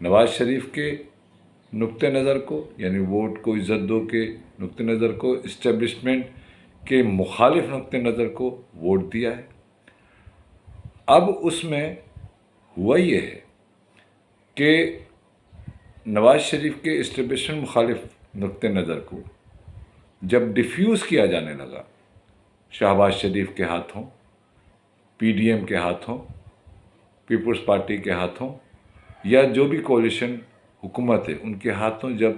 نواز شریف کے نقطہ نظر کو، یعنی ووٹ کو عزت دو کے نقطہ نظر کو، اسٹیبلشمنٹ کے مخالف نقطہ نظر کو ووٹ دیا ہے۔ اب اس میں ہوا یہ ہے کہ نواز شریف کے اسٹیبلشمنٹ مخالف نقطہ نظر کو جب ڈیفیوز کیا جانے لگا شہباز شریف کے ہاتھوں، پی ڈی ایم کے ہاتھوں، پیپلز پارٹی کے ہاتھوں، یا جو بھی کولیشن حکومت ہے ان کے ہاتھوں، جب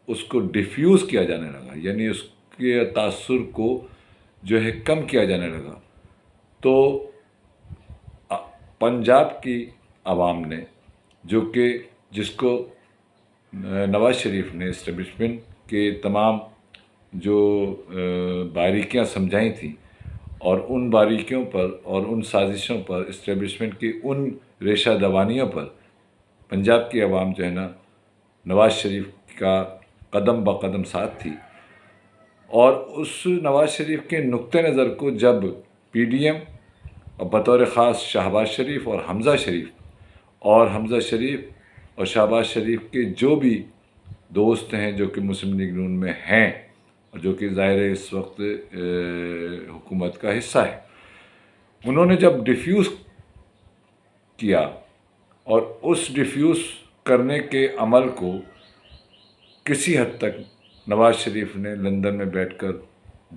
اس کو ڈیفیوز کیا جانے لگا، یعنی اس کے تاثر کو جو ہے کم کیا جانے لگا، تو پنجاب کی عوام نے، جو کہ جس کو نواز شریف نے اسٹیبلشمنٹ کے تمام جو باریکیاں سمجھائی تھیں، اور ان باریکیوں پر اور ان سازشوں پر، اسٹیبلشمنٹ کی ان ریشہ دوانیوں پر پنجاب کی عوام جو ہے نا نواز شریف کا قدم بقدم ساتھ تھی۔ اور اس نواز شریف کے نقطہ نظر کو جب پی ڈی ایم اور بطور خاص شہباز شریف اور حمزہ شریف اور شہباز شریف کے جو بھی دوست ہیں جو کہ مسلم لیگ نون میں ہیں، اور جو کہ ظاہر ہے اس وقت حکومت کا حصہ ہے، انہوں نے جب ڈیفیوز کیا، اور اس ڈیفیوز کرنے کے عمل کو کسی حد تک نواز شریف نے لندن میں بیٹھ کر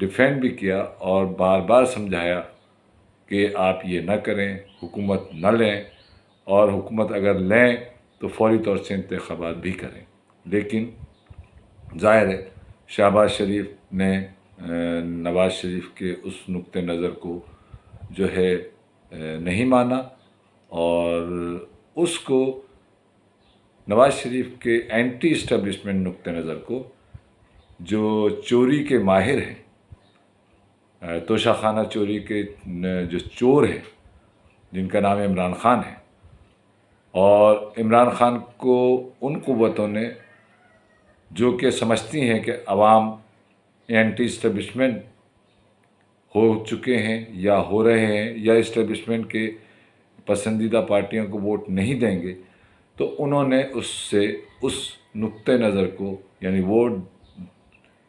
ڈیفینڈ بھی کیا، اور بار بار سمجھایا کہ آپ یہ نہ کریں، حکومت نہ لیں، اور حکومت اگر لیں تو فوری طور سے انتخابات بھی کریں۔ لیکن ظاہر ہے شہباز شریف نے نواز شریف کے اس نقطہ نظر کو جو ہے نہیں مانا، اور اس کو نواز شریف کے اینٹی اسٹیبلشمنٹ نقطہ نظر کو، جو چوری کے ماہر ہیں، توشہ خانہ چوری کے جو چور ہیں، جن کا نام عمران خان ہے، اور عمران خان کو ان قوتوں نے جو کہ سمجھتی ہیں کہ عوام اینٹی اسٹیبلشمنٹ ہو چکے ہیں یا ہو رہے ہیں، یا اسٹیبلشمنٹ کے پسندیدہ پارٹیوں کو ووٹ نہیں دیں گے، تو انہوں نے اس نقطہ نظر کو، یعنی ووٹ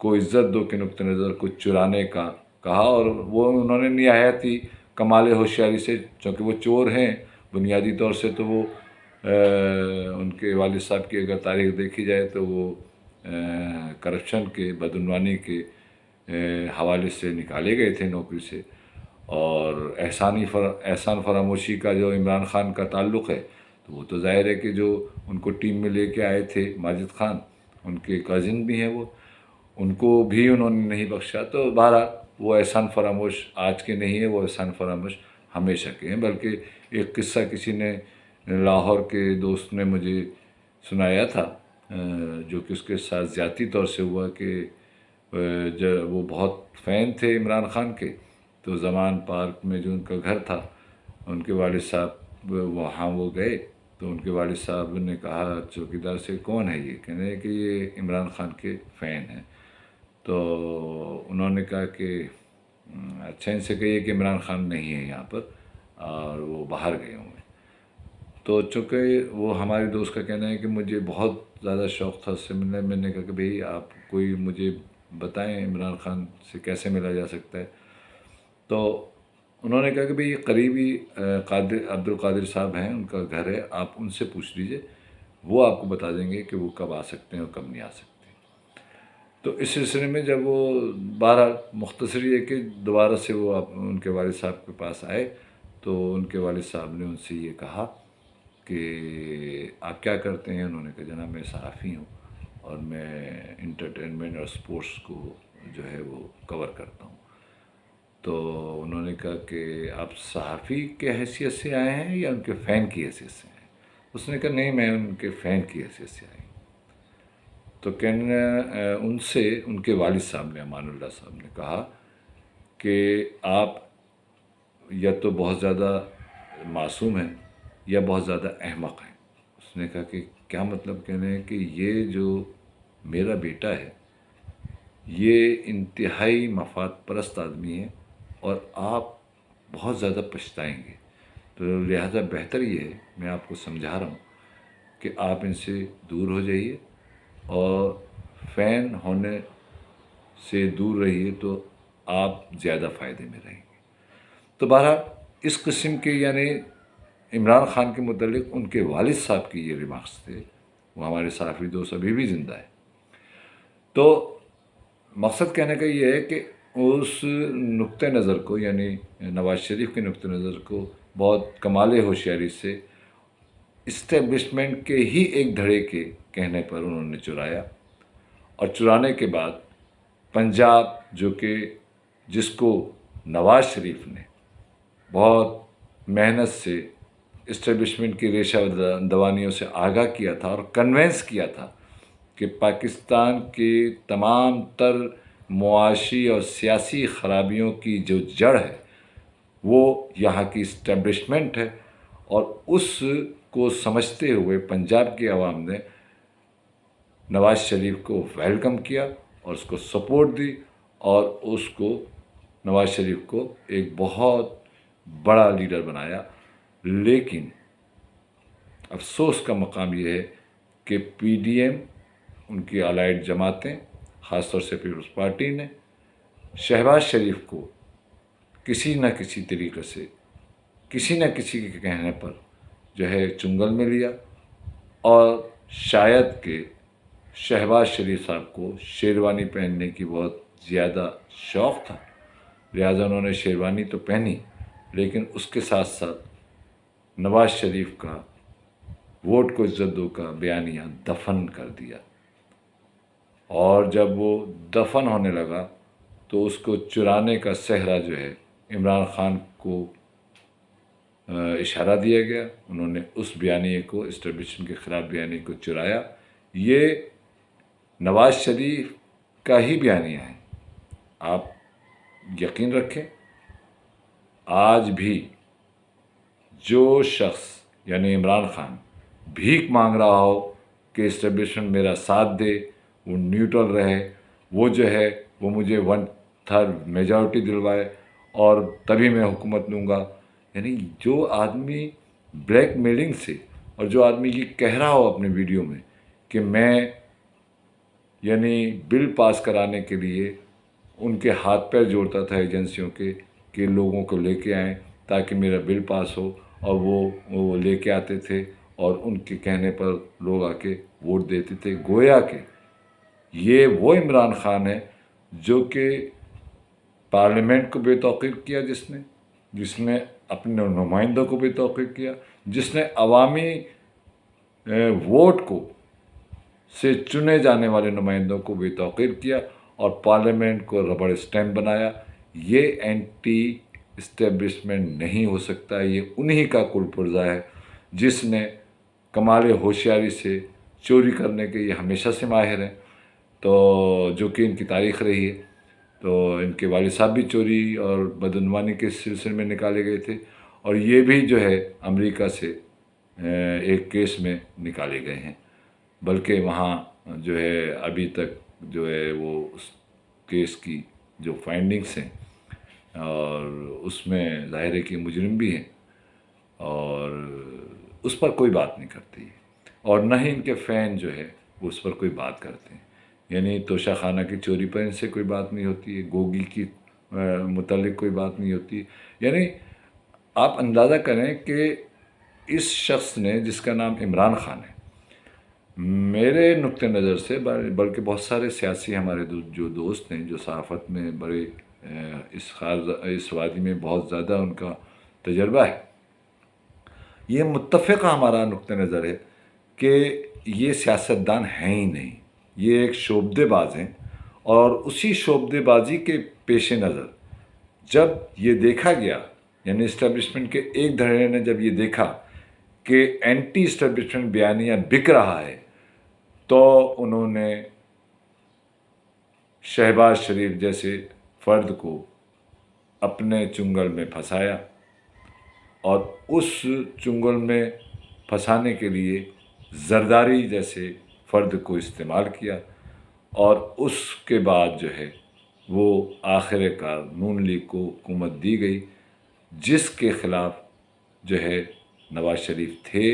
کو عزت دو کے نقطہ نظر کو چرانے کا کہا۔ اور وہ انہوں نے نہایت ہی کمال ہوشیاری سے، چونکہ وہ چور ہیں بنیادی طور سے، تو وہ ان کے والد صاحب کی اگر تاریخ دیکھی جائے تو وہ کرپشن کے، بدعنوانی کے حوالے سے نکالے گئے تھے نوکری سے، اور احسان فراموشی کا جو عمران خان کا تعلق ہے، تو وہ تو ظاہر ہے کہ جو ان کو ٹیم میں لے کے آئے تھے ماجد خان، ان کے کزن بھی ہیں وہ، ان کو بھی انہوں نے نہیں بخشا۔ تو بہرحال وہ احسان فراموش آج کے نہیں ہے، وہ احسان فراموش ہمیشہ کے ہیں۔ بلکہ ایک قصہ کسی نے لاہور کے دوست نے مجھے سنایا تھا، جو کہ اس کے ساتھ ذاتی طور سے ہوا، کہ جب وہ بہت فین تھے عمران خان کے، تو زمان پارک میں جو ان کا گھر تھا، ان کے والد صاحب وہاں وہ گئے، تو ان کے والد صاحب نے کہا چوکیدار سے، کون ہے یہ؟ کہنے لگے کہ یہ عمران خان کے فین ہیں۔ تو انہوں نے کہا کہ اچھا، ان سے کہیے کہ عمران خان نہیں ہے یہاں پر، اور وہ باہر گئے ہوں گے۔ تو چونکہ وہ ہمارے دوست کا کہنا ہے کہ مجھے بہت زیادہ شوق تھا اس سے ملنے، میں نے کہا کہ بھئی آپ کوئی مجھے بتائیں عمران خان سے کیسے ملا جا سکتا ہے۔ تو انہوں نے کہا کہ بھئی قریبی عبد القادر صاحب ہیں، ان کا گھر ہے، آپ ان سے پوچھ لیجئے، وہ آپ کو بتا دیں گے کہ وہ کب آ سکتے ہیں اور کب نہیں آ سکتے۔ تو اس سلسلے میں جب وہ بہرحال مختصر یہ کہ دوبارہ سے وہ ان کے والد صاحب کے پاس آئے، تو ان کے والد صاحب نے ان سے یہ کہا کہ آپ کیا کرتے ہیں؟ انہوں نے کہا جناب میں صحافی ہوں، اور میں انٹرٹینمنٹ اور سپورٹس کو جو ہے وہ کور کرتا ہوں۔ تو انہوں نے کہا کہ آپ صحافی کے حیثیت سے آئے ہیں یا ان کے فین کی حیثیت سے آئے ہیں؟ اس نے کہا نہیں، میں ان کے فین کی حیثیت سے آئی ہوں۔ تو کہنے ان سے ان کے والد صاحب نے، امان اللہ صاحب نے کہا کہ آپ یا تو بہت زیادہ معصوم ہیں یا بہت زیادہ احمق ہیں۔ اس نے کہا کہ کیا مطلب؟ کہنے کہ یہ جو میرا بیٹا ہے یہ انتہائی مفاد پرست آدمی ہے، اور آپ بہت زیادہ پچھتائیں گے، تو لہٰذا بہتر یہ ہے، میں آپ کو سمجھا رہا ہوں کہ آپ ان سے دور ہو جائیے اور فین ہونے سے دور رہیے تو آپ زیادہ فائدے میں رہیں گے۔ تو بہرحال اس قسم کے یعنی عمران خان کے متعلق ان کے والد صاحب کی یہ ریمارکس تھے، وہ ہمارے صحافی دوست ابھی بھی زندہ ہے۔ تو مقصد کہنے کا یہ ہے کہ اس نقطۂ نظر کو یعنی نواز شریف کے نقطۂ نظر کو بہت کمال ہوشیاری سے اسٹیبلشمنٹ کے ہی ایک دھڑے کے کہنے پر انہوں نے چرایا، اور چرانے کے بعد پنجاب جو کہ جس کو نواز شریف نے بہت محنت سے اسٹیبلشمنٹ کی ریشہ دوانیوں سے آگاہ کیا تھا اور کنونس کیا تھا کہ پاکستان کے تمام تر معاشی اور سیاسی خرابیوں کی جو جڑ ہے وہ یہاں کی اسٹیبلشمنٹ ہے، اور اس کو سمجھتے ہوئے پنجاب کی عوام نے نواز شریف کو ویلکم کیا اور اس کو سپورٹ دی، اور اس کو نواز شریف کو ایک بہت بڑا لیڈر بنایا۔ لیکن افسوس کا مقام یہ ہے کہ پی ڈی ایم، ان کی الائڈ جماعتیں، خاص طور سے پیپلز پارٹی نے شہباز شریف کو کسی نہ کسی طریقے سے کسی نہ کسی کے کہنے پر جو ہے چنگل میں لیا، اور شاید کہ شہباز شریف صاحب کو شیروانی پہننے کی بہت زیادہ شوق تھا، لہٰذا انہوں نے شیروانی تو پہنی، لیکن اس کے ساتھ ساتھ نواز شریف کا ووٹ کو عزت دو کا بیانیہ دفن کر دیا، اور جب وہ دفن ہونے لگا تو اس کو چرانے کا صحرا جو ہے عمران خان کو اشارہ دیا گیا، انہوں نے اس بیانیے کو، اسٹیبلشمنٹ کے خلاف بیانیے کو چرایا۔ یہ نواز شریف کا ہی بیانیہ ہے، آپ یقین رکھیں آج بھی جو شخص یعنی عمران خان بھیک مانگ رہا ہو کہ اسٹیبلشمنٹ میرا ساتھ دے، وہ نیوٹرل رہے، وہ جو ہے وہ مجھے 1/3 میجورٹی دلوائے اور تبھی میں حکومت لوں گا، یعنی جو آدمی بلیک میلنگ سے، اور جو آدمی یہ کہہ رہا ہو اپنے ویڈیو میں کہ میں یعنی بل پاس کرانے کے لیے ان کے ہاتھ پیر جوڑتا تھا ایجنسیوں کے کہ لوگوں کو لے کے آئیں تاکہ میرا بل پاس ہو، اور وہ لے کے آتے تھے اور ان کے کہنے پر لوگ آ کے ووٹ دیتے تھے، گویا کہ یہ وہ عمران خان ہے جو کہ پارلیمنٹ کو بے توقیر کیا، جس نے اپنے نمائندوں کو بے توقیر کیا، جس نے عوامی ووٹ کو سے چنے جانے والے نمائندوں کو بے توقیر کیا اور پارلیمنٹ کو ربڑ اسٹیمپ بنایا۔ یہ اینٹی اسٹیبلشمنٹ نہیں ہو سکتا، یہ انہی کا کل پرزہ ہے جس نے کمال ہوشیاری سے چوری کرنے کے یہ ہمیشہ سے ماہر ہیں، تو جو کہ ان کی تاریخ رہی ہے۔ تو ان کے والد صاحب بھی چوری اور بدعنوانی کے سلسلے میں نکالے گئے تھے، اور یہ بھی جو ہے امریکہ سے ایک کیس میں نکالے گئے ہیں، بلکہ وہاں جو ہے ابھی تک جو ہے وہ اس کیس کی جو فائنڈنگس ہیں اور اس میں ظاہر ہے کہ مجرم بھی ہیں، اور اس پر کوئی بات نہیں کرتی، اور نہ ہی ان کے فین جو ہے وہ اس پر کوئی بات کرتے ہیں، یعنی توشہ خانہ کی چوری پر ان سے کوئی بات نہیں ہوتی ہے، گوگی کی متعلق کوئی بات نہیں ہوتی، یعنی آپ اندازہ کریں کہ اس شخص نے جس کا نام عمران خان ہے، میرے نقطۂ نظر سے بلکہ بہت سارے سیاسی ہمارے جو دوست ہیں جو صحافت میں بڑے اس وادی میں بہت زیادہ ان کا تجربہ ہے، یہ متفقہ ہمارا نقطۂ نظر ہے کہ یہ سیاستدان ہیں ہی نہیں، یہ ایک شعبدے باز ہیں، اور اسی شعبدے بازی کے پیش نظر جب یہ دیکھا گیا، یعنی اسٹیبلشمنٹ کے ایک دھڑے نے جب یہ دیکھا کہ اینٹی اسٹیبلشمنٹ بیانیہ بک رہا ہے، تو انہوں نے شہباز شریف جیسے فرد کو اپنے چنگل میں پھنسایا، اور اس چنگل میں پھنسانے کے لیے زرداری جیسے فرد کو استعمال کیا، اور اس کے بعد جو ہے وہ آخر کار نون لیگ کو حکومت دی گئی، جس کے خلاف جو ہے نواز شریف تھے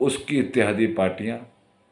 اس کی اتحادی پارٹیاں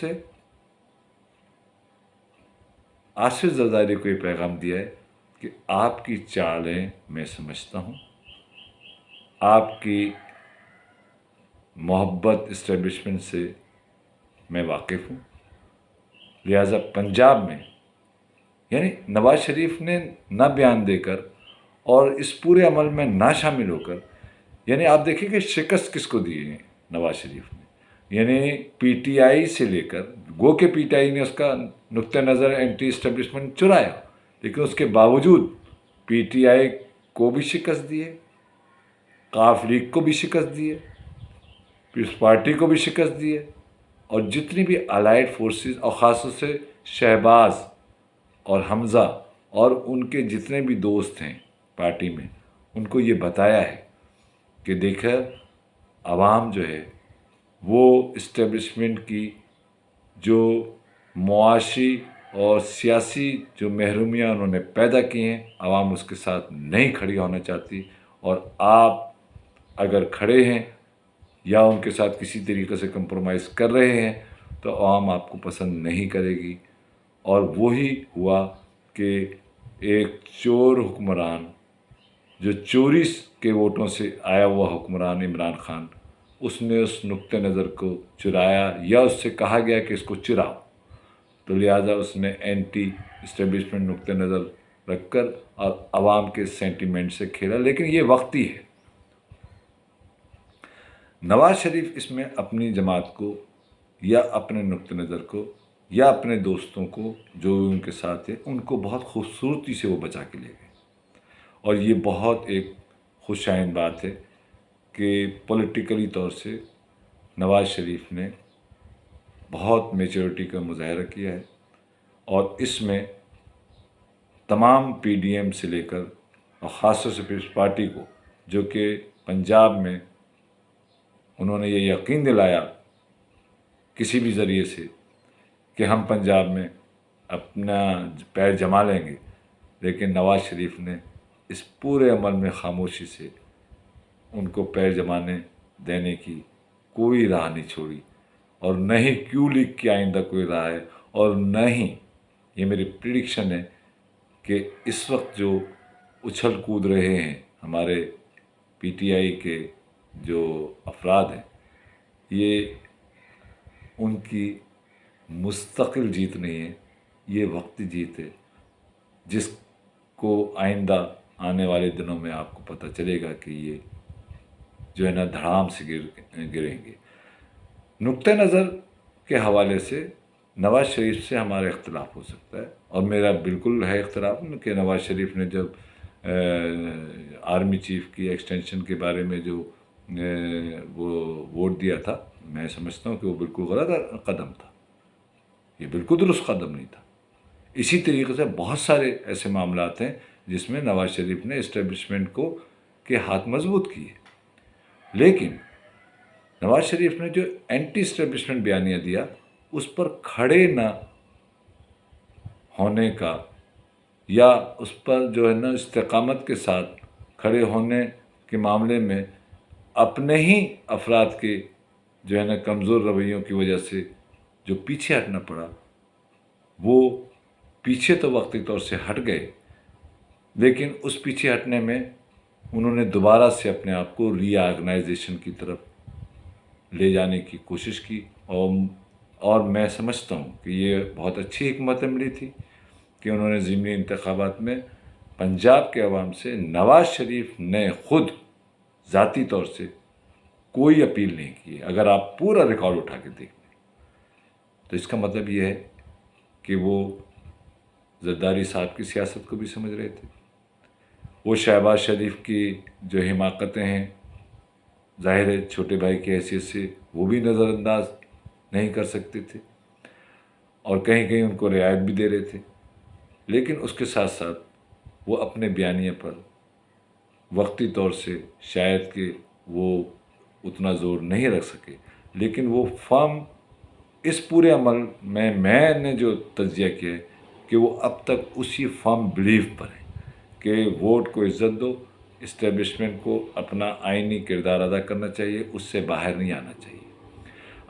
سے آصف زرداری کو یہ پیغام دیا ہے کہ آپ کی چالیں میں سمجھتا ہوں، آپ کی محبت اسٹیبلشمنٹ سے میں واقف ہوں، لہٰذا پنجاب میں یعنی نواز شریف نے نہ بیان دے کر اور اس پورے عمل میں نہ شامل ہو کر، یعنی آپ دیکھیں کہ شکست کس کو دی ہے نواز شریف نے، یعنی پی ٹی آئی سے لے کر گو کہ پی ٹی آئی نے اس کا نقطہ نظر اینٹی اسٹیبلشمنٹ چرایا، لیکن اس کے باوجود پی ٹی آئی کو بھی شکست دی ہے، قاف لیگ کو بھی شکست دی ہے، پیپلز پارٹی کو بھی شکست دی ہے، اور جتنی بھی الائیڈ فورسز اور خاص طور سے شہباز اور حمزہ اور ان کے جتنے بھی دوست ہیں پارٹی میں، ان کو یہ بتایا ہے کہ دیکھا عوام جو ہے وہ اسٹیبلشمنٹ کی جو معاشی اور سیاسی جو محرومیاں انہوں نے پیدا کی ہیں، عوام اس کے ساتھ نہیں کھڑی ہونا چاہتی، اور آپ اگر کھڑے ہیں یا ان کے ساتھ کسی طریقے سے کمپرومائز کر رہے ہیں تو عوام آپ کو پسند نہیں کرے گی۔ اور وہی ہوا کہ ایک چور حکمران، جو چوری کے ووٹوں سے آیا ہوا حکمران عمران خان، اس نے اس نقطہ نظر کو چرایا، یا اس سے کہا گیا کہ اس کو چراؤ، تو لہٰذا اس نے اینٹی اسٹیبلشمنٹ نقطہ نظر رکھ کر اور عوام کے سینٹیمنٹ سے کھیلا، لیکن یہ وقتی ہے۔ نواز شریف اس میں اپنی جماعت کو یا اپنے نقطہ نظر کو یا اپنے دوستوں کو جو ان کے ساتھ ہیں ان کو بہت خوبصورتی سے وہ بچا کے لے گئے، اور یہ بہت ایک خوش آئند بات ہے کہ پولیٹیکلی طور سے نواز شریف نے بہت میچورٹی کا مظاہرہ کیا ہے، اور اس میں تمام پی ڈی ایم سے لے کر اور خاص طور سے پیپلز پارٹی کو، جو کہ پنجاب میں انہوں نے یہ یقین دلایا کسی بھی ذریعے سے کہ ہم پنجاب میں اپنا پیر جما لیں گے، لیکن نواز شریف نے اس پورے عمل میں خاموشی سے ان کو پیر جمانے دینے کی کوئی راہ نہیں چھوڑی، اور نہ ہی کیو لیگ کی آئندہ کوئی راہ ہے، اور نہ ہی یہ میری پریڈکشن ہے کہ اس وقت جو اچھل کود رہے ہیں ہمارے پی ٹی آئی کے جو افراد ہیں، یہ ان کی مستقل جیت نہیں ہے، یہ وقتی جیت ہے، جس کو آئندہ آنے والے دنوں میں آپ کو پتہ چلے گا کہ یہ جو ہے نا دھڑام سے گریں گے۔ نقطہ نظر کے حوالے سے نواز شریف سے ہمارا اختلاف ہو سکتا ہے، اور میرا بالکل ہے اختلاف کہ نواز شریف نے جب آرمی چیف کی ایکسٹینشن کے بارے میں جو وہ ووٹ دیا تھا، میں سمجھتا ہوں کہ وہ بالکل غلط قدم تھا، یہ بالکل درست قدم نہیں تھا۔ اسی طریقے سے بہت سارے ایسے معاملات ہیں جس میں نواز شریف نے اسٹیبلشمنٹ کو کے ہاتھ مضبوط کیے، لیکن نواز شریف نے جو اینٹی اسٹیبلشمنٹ بیانیہ دیا اس پر کھڑے نہ ہونے کا، یا اس پر جو ہے نا استقامت کے ساتھ کھڑے ہونے کے معاملے میں اپنے ہی افراد کے جو ہے نا کمزور رویوں کی وجہ سے جو پیچھے ہٹنا پڑا، وہ پیچھے تو وقتی طور سے ہٹ گئے، لیکن اس پیچھے ہٹنے میں انہوں نے دوبارہ سے اپنے آپ کو ری آرگنائزیشن کی طرف لے جانے کی کوشش کی، اور میں سمجھتا ہوں کہ یہ بہت اچھی حکمت عملی تھی کہ انہوں نے ضمنی انتخابات میں پنجاب کے عوام سے نواز شریف نے خود ذاتی طور سے کوئی اپیل نہیں کی۔ اگر آپ پورا ریکارڈ اٹھا کے دیکھ لیں تو اس کا مطلب یہ ہے کہ وہ زرداری صاحب کی سیاست کو بھی سمجھ رہے تھے، وہ شہباز شریف کی جو حماقتیں ہیں ظاہر ہے چھوٹے بھائی کی حیثیت سے وہ بھی نظر انداز نہیں کر سکتے تھے، اور کہیں کہیں ان کو رعایت بھی دے رہے تھے، لیکن اس کے ساتھ ساتھ وہ اپنے بیانیے پر وقتی طور سے شاید کہ وہ اتنا زور نہیں رکھ سکے، لیکن وہ فرم اس پورے عمل میں نے جو تجزیہ کیا ہے کہ وہ اب تک اسی فرم بلیف پر ہے کہ ووٹ کو عزت دو، اسٹیبلشمنٹ کو اپنا آئینی کردار ادا کرنا چاہیے، اس سے باہر نہیں آنا چاہیے۔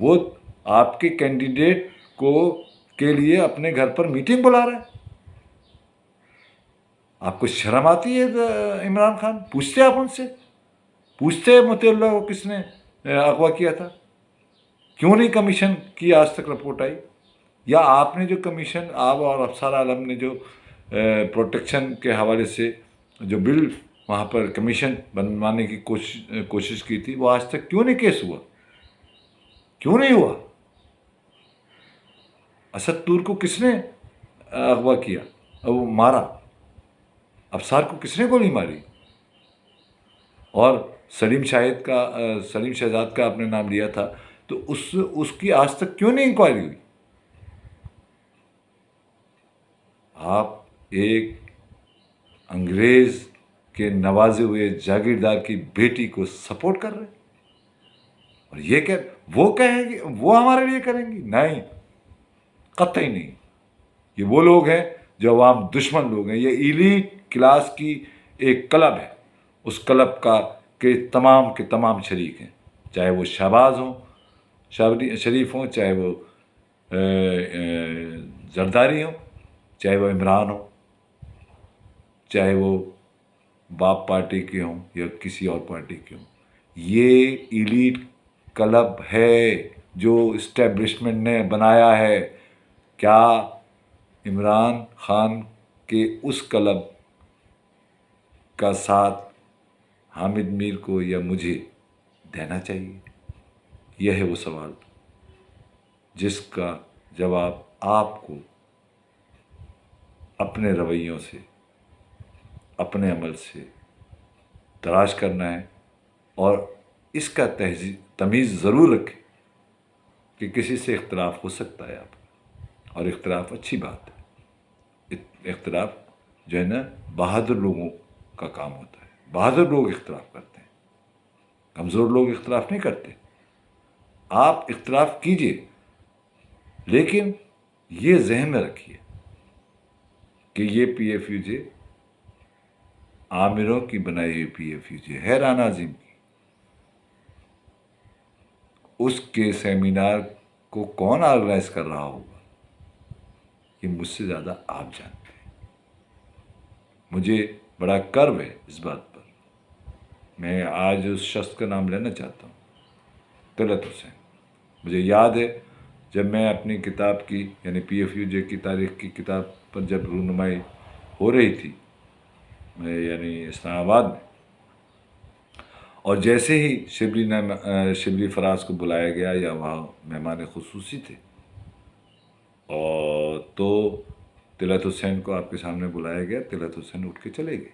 وہ آپ کے کینڈیڈیٹ کو کے لیے اپنے گھر پر میٹنگ بلا رہا ہے. آپ کو شرم آتی ہے عمران خان؟ پوچھتے آپ ان سے؟ پوچھتے مطیع اللہ کو کس نے اغوا کیا تھا؟ کیوں نہیں کمیشن کی آج تک رپورٹ آئی؟ یا آپ نے جو کمیشن، آپ اور افسر عالم نے جو پروٹیکشن کے حوالے سے جو بل وہاں پر کمیشن بنوانے کی کوشش کی تھی، وہ آج تک کیوں نہیں کیس ہوا؟ کیوں نہیں ہوا؟ اسد طور کو کس نے اغوا کیا، وہ مارا؟ افسار کو کس نے گولی ماری؟ اور سلیم شہزاد کا آپ نے نام لیا تھا، تو اس کی آج تک کیوں نہیں انکوائری ہوئی؟ آپ ایک انگریز کے نوازے ہوئے جاگیردار کی بیٹی کو سپورٹ کر رہے ہیں، اور یہ کہ وہ کہیں گے وہ ہمارے لیے کریں گی؟ نہیں، قطعی نہیں. یہ وہ لوگ ہیں جو عوام دشمن لوگ ہیں. یہ ایلیٹ کلاس کی ایک کلب ہے، اس کلب کے تمام کے تمام شریک ہیں، چاہے وہ شہباز ہوں، شریف ہوں، چاہے وہ زرداری ہوں، چاہے وہ عمران ہوں، چاہے وہ باپ پارٹی کے ہوں یا کسی اور پارٹی کے ہوں. یہ ایلیٹ کلب ہے جو اسٹیبلشمنٹ نے بنایا ہے. کیا عمران خان کے اس کلب کا ساتھ حامد میر کو یا مجھے دینا چاہیے؟ یہ ہے وہ سوال جس کا جواب آپ کو اپنے رویوں سے، اپنے عمل سے تلاش کرنا ہے، اور اس کا تمیز ضرور رکھیں کہ کسی سے اختلاف ہو سکتا ہے آپ، اور اختلاف اچھی بات ہے. اختلاف جو ہے نا بہادر لوگوں کا کام ہوتا ہے. بہادر لوگ اختلاف کرتے ہیں، کمزور لوگ اختلاف نہیں کرتے. آپ اختلاف کیجئے، لیکن یہ ذہن میں رکھیے کہ یہ پی ایف یو جے عامروں کی بنائی ہوئی پی ایف یو جے ہے، رانا عظیم کی. اس کے سیمینار کو کون آرگنائز کر رہا ہوگا، یہ مجھ سے زیادہ آپ جانتے ہیں. مجھے بڑا کرو ہے اس بات پر. میں آج اس شخص کا نام لینا چاہتا ہوں، طلعت حسین. مجھے یاد ہے جب میں اپنی کتاب کی یعنی پی ایف یو جے کی تاریخ کی کتاب پر جب رونمائی ہو رہی تھی یعنی اسلام آباد میں، اور جیسے ہی شبلی فراز کو بلایا گیا یا وہاں مہمان خصوصی تھے، اور تو طلعت حسین کو آپ کے سامنے بلایا گیا. طلعت حسین اٹھ کے چلے گئے.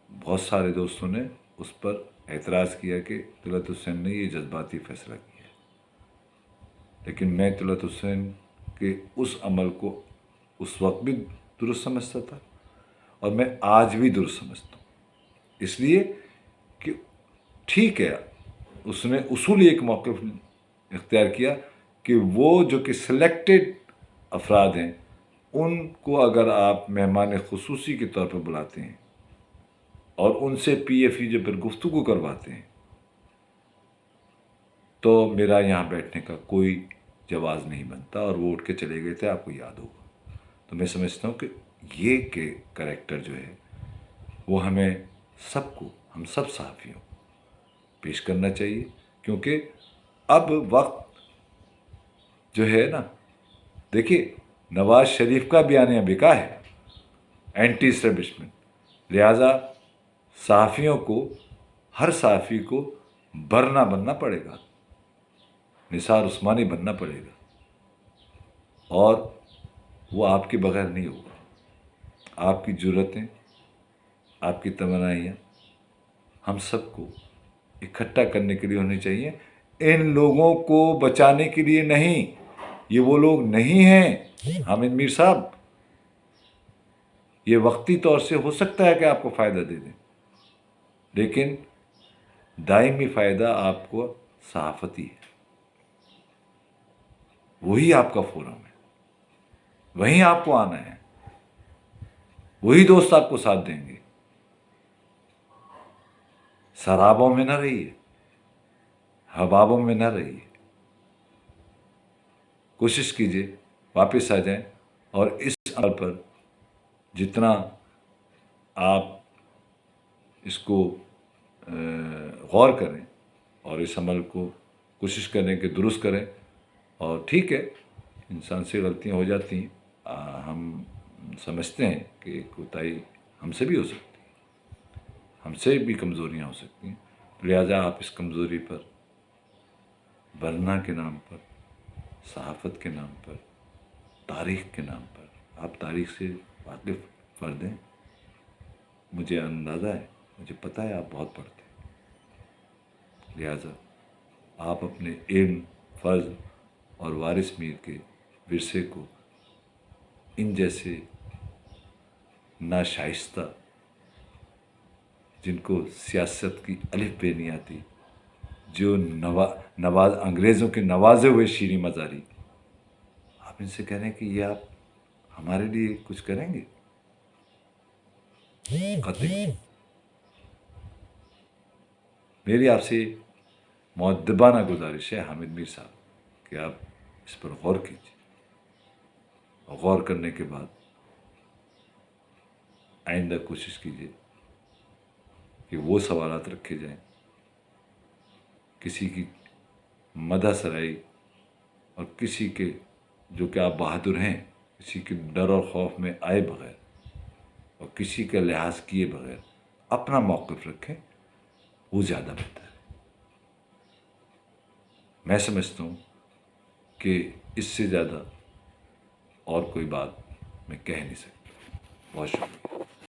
بہت سارے دوستوں نے اس پر اعتراض کیا کہ طلعت حسین نے یہ جذباتی فیصلہ کیا ہے. لیکن میں طلعت حسین کے اس عمل کو اس وقت بھی درست سمجھتا تھا، اور میں آج بھی درست سمجھتا ہوں. اس لیے کہ ٹھیک ہے، اس نے اصولی ایک موقف اختیار کیا کہ وہ جو کہ سلیکٹڈ افراد ہیں، ان کو اگر آپ مہمان خصوصی کے طور پر بلاتے ہیں اور ان سے پی ایف یو جے پر گفتگو کرواتے ہیں، تو میرا یہاں بیٹھنے کا کوئی جواز نہیں بنتا. اور وہ اٹھ کے چلے گئے تھے، آپ کو یاد ہوگا. تو میں سمجھتا ہوں کہ یہ کہ کریکٹر جو ہے وہ ہمیں سب کو، ہم سب صحافیوں کو پیش کرنا چاہیے. کیونکہ اب وقت جو ہے نا، دیکھیے نواز شریف کا بیانیہ بکا ہے، اینٹی اسٹیبلشمنٹ. لہٰذا صحافیوں کو، ہر صحافی کو برنا بننا پڑے گا، نثار عثمانی بننا پڑے گا، اور وہ آپ کے بغیر نہیں ہوگا. آپ کی جرأتیں، آپ کی توانائیاں ہم سب کو اکٹھا کرنے کے لیے ہونی چاہیے. ان لوگوں کو بچانے کے لیے نہیں. یہ وہ لوگ نہیں ہیں حامد میر صاحب. یہ وقتی طور سے ہو سکتا ہے کہ آپ کو فائدہ دے دیں، لیکن دائمی فائدہ آپ کو صحافتی ہے. وہی آپ کا فورم ہے، وہیں آپ کو آنا ہے، وہی دوست آپ کو ساتھ دیں گے. سرابوں میں نہ رہیے، حبابوں میں نہ رہیے. کوشش کیجیے واپس آ جائیں اور اس عمل پر جتنا آپ اس کو غور کریں اور اس عمل کو کوشش کریں کہ درست کریں. اور ٹھیک ہے، انسان سے غلطیاں ہو جاتی ہیں، ہم سمجھتے ہیں کہ کوتاہی ہم سے بھی ہو سکتی ہے، ہم سے بھی کمزوریاں ہو سکتی ہیں. لہٰذا آپ اس کمزوری پر برہنہ کے نام پر، صحافت کے نام پر، تاریخ کے نام پر، آپ تاریخ سے واقف فرد ہیں، مجھے اندازہ ہے، مجھے پتہ ہے آپ بہت پڑھتے ہیں. لہٰذا آپ اپنے علم، فرض اور وارث میر کے ورثے کو ان جیسے ناشائستہ، جن کو سیاست کی الف بے نہیں آتی، جو انگریزوں کے نوازے ہوئے شیریں مزاری، آپ ان سے کہہ رہے ہیں کہ یہ آپ ہمارے لیے کچھ کریں گے؟ قطعی. میری آپ سے مؤدبانہ گزارش ہے حامد میر صاحب کہ آپ اس پر غور کیجیے، اور غور کرنے کے بعد آئندہ کوشش کیجیے کہ وہ سوالات رکھے جائیں، کسی کی مدح سرائی اور کسی کے جو کہ آپ بہادر ہیں، کسی کے ڈر اور خوف میں آئے بغیر اور کسی کا لحاظ کیے بغیر اپنا موقف رکھیں، وہ زیادہ بہتر ہے. میں سمجھتا ہوں کہ اس سے زیادہ اور کوئی بات میں کہہ نہیں سکتا. بہت شکریہ.